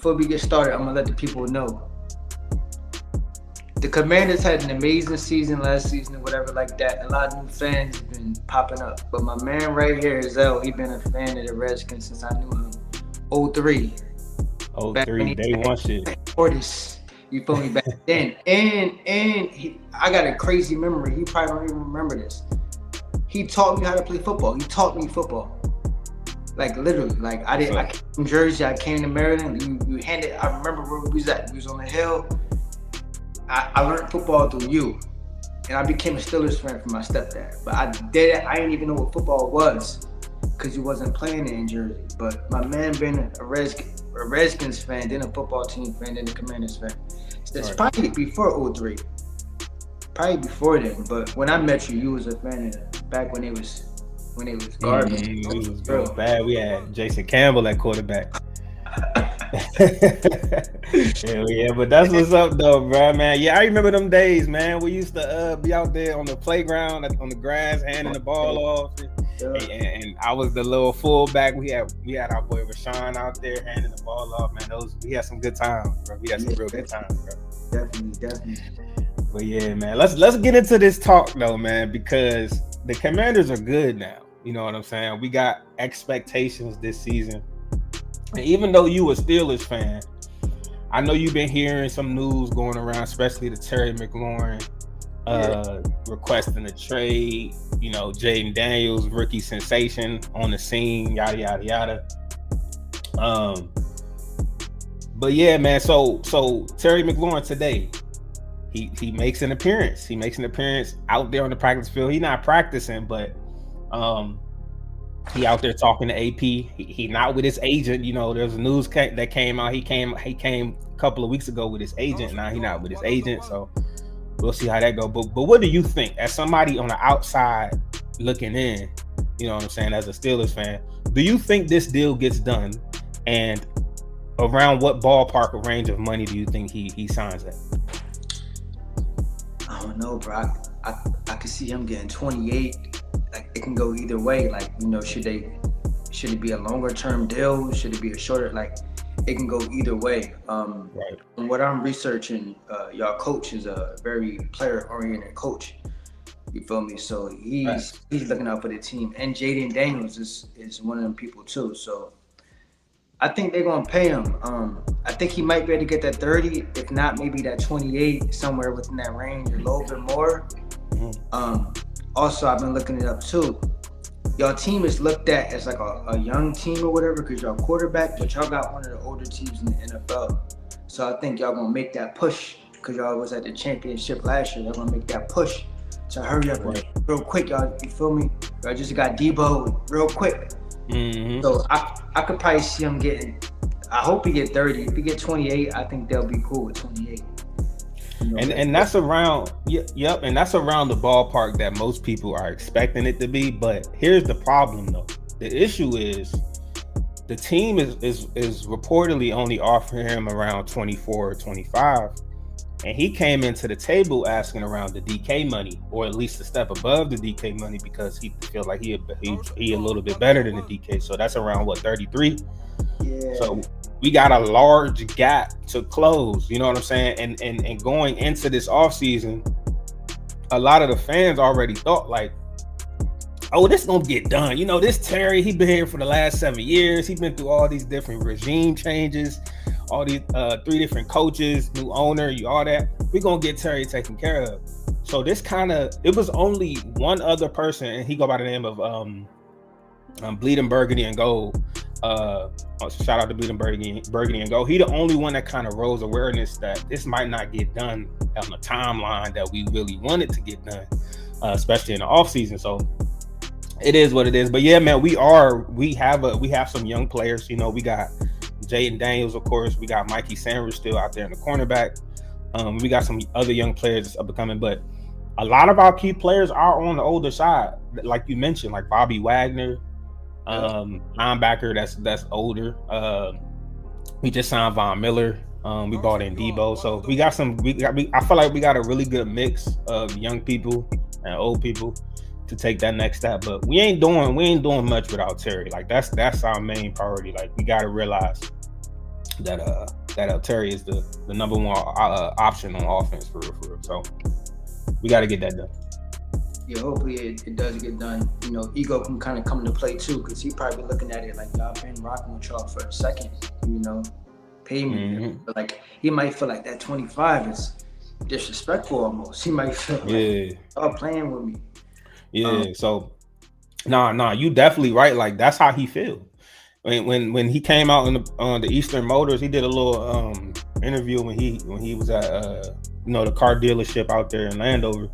before we get started, I'm gonna let the people know. The Commanders had an amazing season last season, or whatever like that. A lot of new fans have been popping up. But my man right here, Zell, he been a fan of the Redskins since I knew him. 03. Back 03, day one shit. Portis, you feel me? Back then. And I got a crazy memory. He probably don't even remember this. He taught me how to play football. He taught me football. Like literally. Like I came from Jersey, I came to Maryland. You handed, I remember where we was at. We was on the hill. I learned football through you, and I became a Steelers fan from my stepdad. But I didn't even know what football was, because he wasn't playing it in Jersey. But my man been a Redskins fan, then a football team fan, then a Commanders fan. So it's probably before 03. Probably before then. But when I met you, you was a fan of them back when it was garbage. It was real bad. We had Jason Campbell at quarterback. yeah, but that's what's up though, bro, man. Yeah, I remember them days, man. We used to be out there on the playground, on the grass, handing the ball off, and I was the little fullback. We had our boy Rashawn out there handing the ball off, man. We had some good times, bro. We had some real good times, bro. Definitely. But yeah, man, let's get into this talk though, man, because the Commanders are good now. You know what I'm saying? We got expectations this season. And even though you a Steelers fan, I know you've been hearing some news going around, especially the Terry McLaurin requesting a trade. You know, Jaden Daniels, rookie sensation on the scene, yada yada yada. But yeah, man. So Terry McLaurin today, he makes an appearance. He makes an appearance out there on the practice field. He's not practicing, but he out there talking to AP. He not with his agent. You know, there's news that came out. He came a couple of weeks ago with his agent. Now he not with his agent. So we'll see how that go. But what do you think, as somebody on the outside looking in, you know what I'm saying, as a Steelers fan, do you think this deal gets done? And around what ballpark range of money do you think he signs at? I don't know, bro. I could see him getting 28. Like, it can go either way. Like, you know, should it be a longer term deal? Should it be a shorter? Like, it can go either way. Right. From what I'm researching, y'all coach is a very player oriented coach. You feel me? So he's looking out for the team. And Jaden Daniels is one of them people too. So I think they're gonna pay him. I think he might be able to get that 30, if not maybe that 28, somewhere within that range, or a little bit more. Also, I've been looking it up too. Y'all team is looked at as like a young team or whatever, because y'all quarterback, but y'all got one of the older teams in the NFL. So I think y'all gonna make that push, because y'all was at the championship last year. Y'all gonna make that push to hurry up real quick, y'all. You feel me? Y'all just got Debo real quick. Mm-hmm. So I could probably see him getting. I hope he get 30. If he get 28, I think they'll be cool with 28. You know, and that's around, yep, and that's around the ballpark that most people are expecting it to be. But here's the problem, though. The issue is the team is reportedly only offering him around 24 or 25, and he came into the table asking around the DK money, or at least a step above the DK money, because he feels like he a little bit better than the DK. So that's around what, 33. Yeah. So we got a large gap to close, you know what I'm saying? And going into this offseason, a lot of the fans already thought like, oh, this is gonna get done. You know, this Terry, he been here for the last 7 years. He's been through all these different regime changes, all these 3 different coaches, new owner, all that. We're gonna get Terry taken care of. So this it was only one other person, and he go by the name of Bleeding Burgundy and Gold. Shout out to Bleeding Burgundy and Gold. He the only one that kind of rose awareness that this might not get done on the timeline that we really wanted to get done, especially in the off season. So it is what it is. But yeah, man, we have some young players. You know, we got Jaden Daniels, of course. We got Mikey Sanders still out there in the cornerback. We got some other young players that's up and coming, but a lot of our key players are on the older side, like you mentioned, like Bobby Wagner. Linebacker that's older. We just signed Von Miller. We brought in Debo. So I feel like we got a really good mix of young people and old people to take that next step. But we ain't doing much without Terry. Like that's our main priority. Like, we gotta realize that Terry is the number one option on offense for real. So we got to get that done. Yeah, hopefully it does get done. You know, ego can kind of come into play too, because he probably looking at it like, y'all been rocking with y'all for a second, you know, pay me. Mm-hmm. But like, he might feel like that 25 is disrespectful almost. He might feel like, y'all playing with me. Yeah. So, nah, you definitely right. Like, that's how he feels. When he came out on the Eastern Motors, he did a little interview when he was at the car dealership out there in Landover.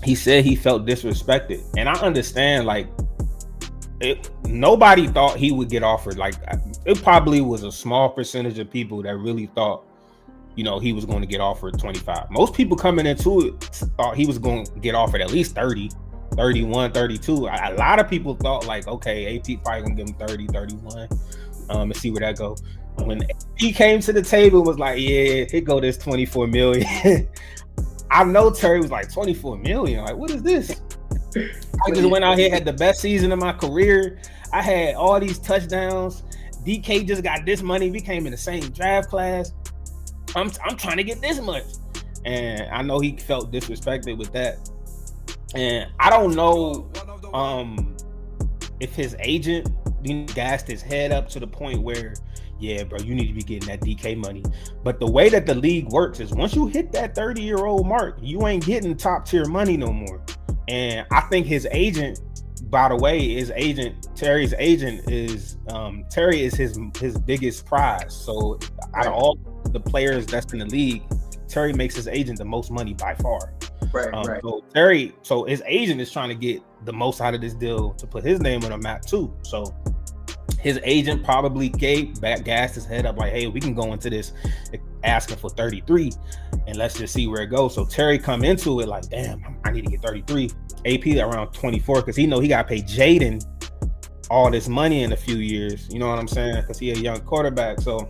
He said he felt disrespected, and I understand. Like, nobody thought he would get offered. Like, it probably was a small percentage of people that really thought, he was going to get offered 25. Most people coming into it thought he was going to get offered at least 30, 31, 32. A lot of people thought like, okay, AP probably gonna give him 30, 31, and see where that go. When he came to the table and was like, yeah, here go this 24 million. I know Terry was like, 24 million? Like, what is this? I just went out here, had the best season of my career. I had all these touchdowns. DK just got this money. We came in the same draft class. I'm trying to get this much. And I know he felt disrespected with that. And I don't know if his agent gassed his head up to the point where, yeah, bro, you need to be getting that DK money. But the way that the league works is once you hit that 30-year-old mark, you ain't getting top tier money no more. And I think his agent, by the way, Terry's agent is Terry is his biggest prize. So out of all the players that's in the league, Terry makes his agent the most money by far. Right. So his agent is trying to get the most out of this deal to put his name on the map too. So his agent probably gassed his head up like, hey, we can go into this asking for 33 and let's just see where it goes. So Terry come into it like, damn, I need to get 33. AP around 24 because he know he got to pay Jaden all this money in a few years. You know what I'm saying? Because he a young quarterback. So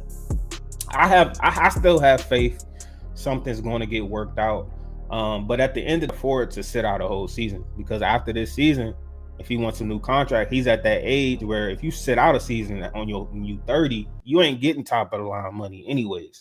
I still have faith something's going to get worked out. But at the end of the forward to sit out a whole season, because after this season, if he wants a new contract, he's at that age where if you sit out a season when you 30, you ain't getting top of the line money anyways.